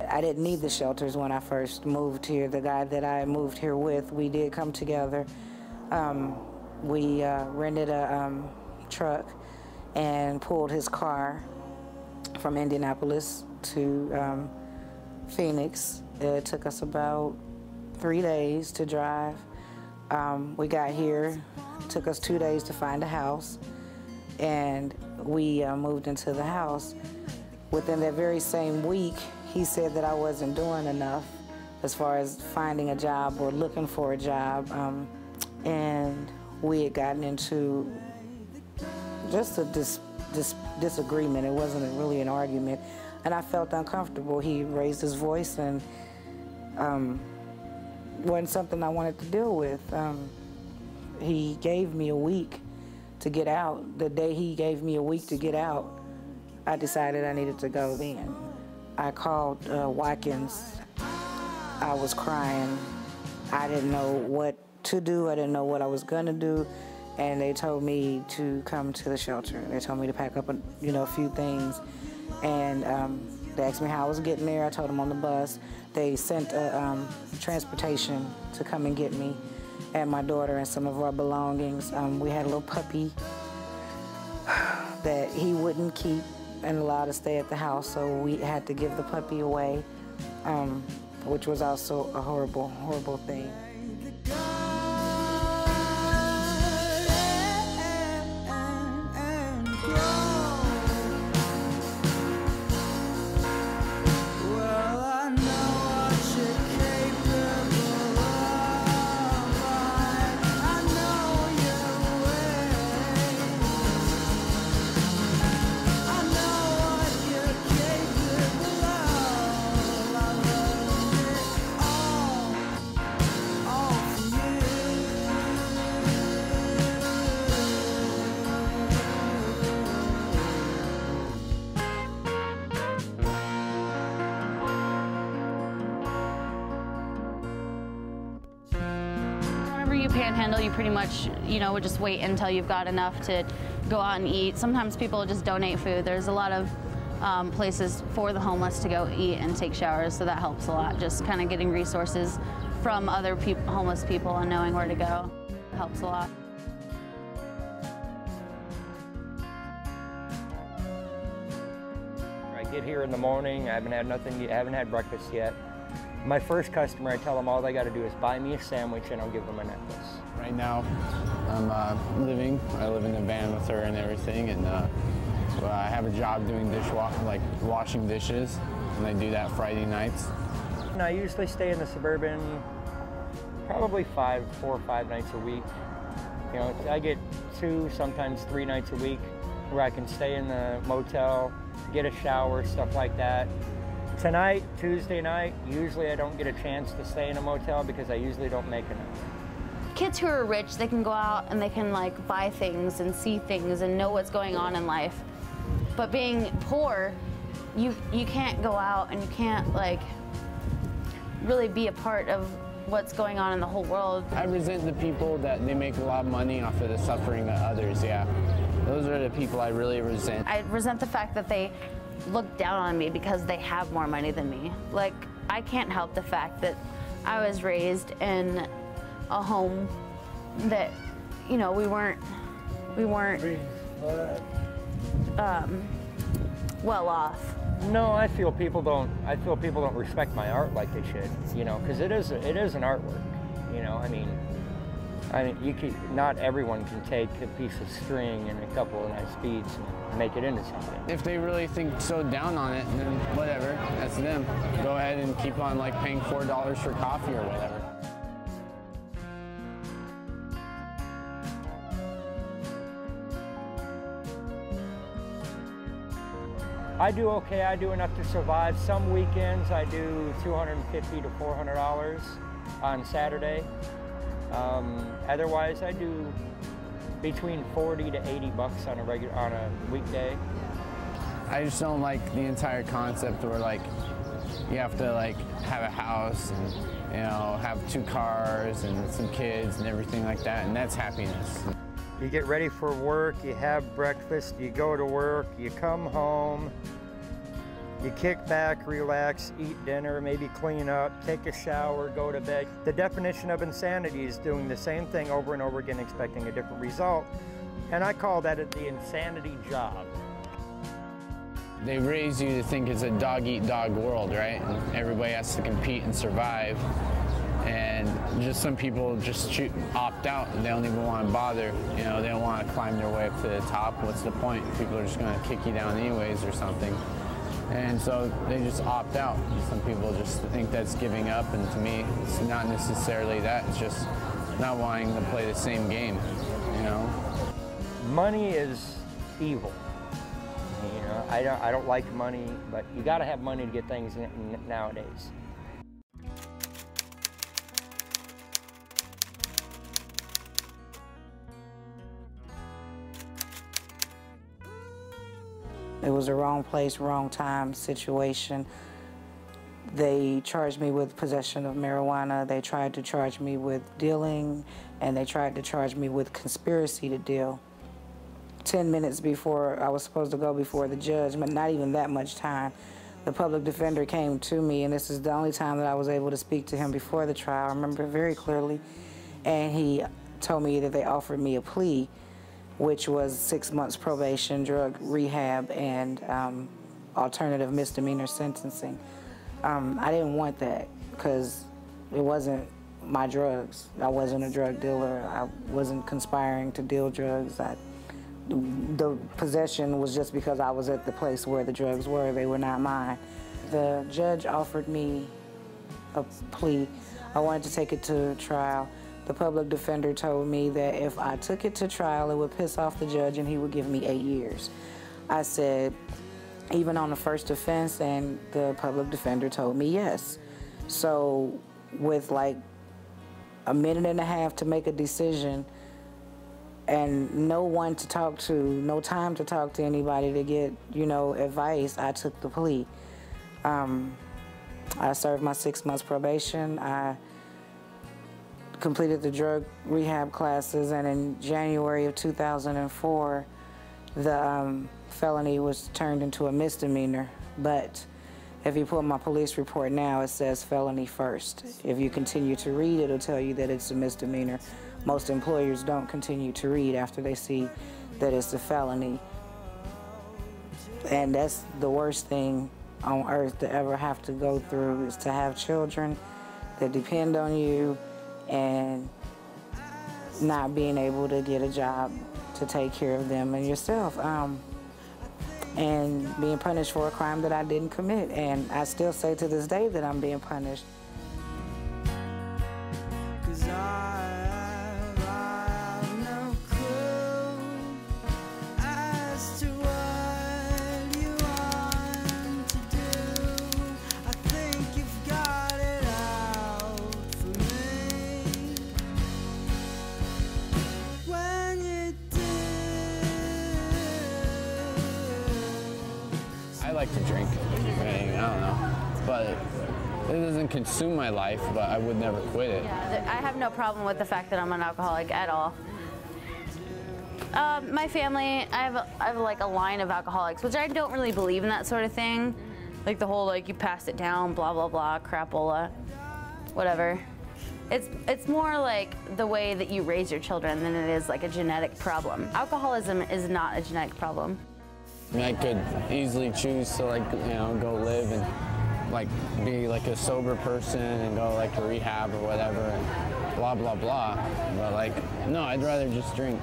I didn't need the shelters when I first moved here. The guy that I moved here with, we did come together. We rented a truck and pulled his car from Indianapolis to Phoenix. It took us about 3 days to drive. We got here, it took us 2 days to find a house, and we moved into the house. Within that very same week, he said that I wasn't doing enough as far as finding a job or looking for a job, and we had gotten into just a disagreement. It wasn't really an argument, and I felt uncomfortable. He raised his voice, and wasn't something I wanted to deal with. He gave me a week to get out. The day he gave me a week to get out, I decided I needed to go then. I called Watkins. I was crying. I didn't know what to do. I didn't know what I was gonna do. And they told me to come to the shelter. They told me to pack up a few things. And they asked me how I was getting there. I told them on the bus. They sent transportation to come and get me and my daughter and some of our belongings. We had a little puppy that he wouldn't keep and allow to stay at the house, so we had to give the puppy away, which was also a horrible, horrible thing. You panhandle, you pretty much, would just wait until you've got enough to go out and eat. Sometimes people just donate food. There's a lot of places for the homeless to go eat and take showers, so that helps a lot. Just kind of getting resources from other homeless people and knowing where to go helps a lot. I get here in the morning, I haven't had nothing, I haven't had breakfast yet. My first customer, I tell them all they got to do is buy me a sandwich and I'll give them a necklace. Right now, I live in a van with her and everything, and I have a job doing like washing dishes, and I do that Friday nights. And I usually stay in the Suburban probably 4 or 5 nights a week. I get 2, sometimes 3 nights a week where I can stay in the motel, get a shower, stuff like that. Tonight, Tuesday night, usually I don't get a chance to stay in a motel because I usually don't make enough. Kids who are rich, they can go out and they can buy things and see things and know what's going on in life. But being poor, you can't go out and you can't really be a part of what's going on in the whole world. I resent the people that they make a lot of money off of the suffering of others, yeah. Those are the people I really resent. I resent the fact that they look down on me because they have more money than me. I can't help the fact that I was raised in a home that, we weren't well off. No, I feel people don't respect my art like they should, because it is an artwork, not everyone can take a piece of string and a couple of nice beads and make it into something. If they really think so down on it, then whatever, that's them. Go ahead and keep on paying $4 for coffee or whatever. I do okay, I do enough to survive. Some weekends I do $250 to $400 on Saturday. Otherwise, I do between 40 to 80 bucks on a weekday. I just don't like the entire concept where you have to have a house and have 2 cars and some kids and everything like that, and that's happiness. You get ready for work, you have breakfast, you go to work, you come home, You kick back, relax, eat dinner, maybe clean up, take a shower, go to bed. The definition of insanity is doing the same thing over and over again, expecting a different result. And I call that the insanity job. They raise you to think it's a dog-eat-dog world, right? And everybody has to compete and survive. And just some people just opt out. They don't even want to bother. You know, they don't want to climb their way up to the top. What's the point? People are just going to kick you down anyways or something. And so they just opt out. Some people just think that's giving up, and to me, it's not necessarily that. It's just not wanting to play the same game, you know? Money is evil. You know, I don't like money, but you got to have money to get things nowadays. It was a wrong place, wrong time situation. They charged me with possession of marijuana. They tried to charge me with dealing, and they tried to charge me with conspiracy to deal. 10 minutes before I was supposed to go before the judge, but not even that much time, the public defender came to me, and this is the only time that I was able to speak to him before the trial. I remember it very clearly. And he told me that they offered me a plea, which was 6 months probation, drug rehab, and alternative misdemeanor sentencing. I didn't want that because it wasn't my drugs. I wasn't a drug dealer. I wasn't conspiring to deal drugs. The possession was just because I was at the place where the drugs were. They were not mine. The judge offered me a plea. I wanted to take it to trial. The public defender told me that if I took it to trial, it would piss off the judge and he would give me 8 years. I said, even on the first offense, and the public defender told me yes. So with like a minute and a half to make a decision and no one to talk to, no time to talk to anybody to get, you know, advice, I took the plea. I served my 6 months probation. I completed the drug rehab classes, and in January of 2004, the felony was turned into a misdemeanor. But if you pull my police report now, it says felony first. If you continue to read, it'll tell you that it's a misdemeanor. Most employers don't continue to read after they see that it's a felony. And that's the worst thing on earth to ever have to go through, is to have children that depend on you and not being able to get a job to take care of them and yourself, and being punished for a crime that I didn't commit. And I still say to this day that I'm being punished. 'Cause I have no clue as to what you want to do. I think you've got it out for me. When you do. I like to drink. I don't know, but it doesn't consume my life, but I would never quit it. Yeah, I have no problem with the fact that I'm an alcoholic at all. My family, I have like a line of alcoholics, which I don't really believe in that sort of thing. Like the whole, like, you passed it down, blah, blah, blah, crapola, whatever. It's more like the way that you raise your children than it is like a genetic problem. Alcoholism is not a genetic problem. I mean, I could easily choose to, like, you know, go live and like be like a sober person and go like to rehab or whatever and blah blah blah, but like no, I'd rather just drink.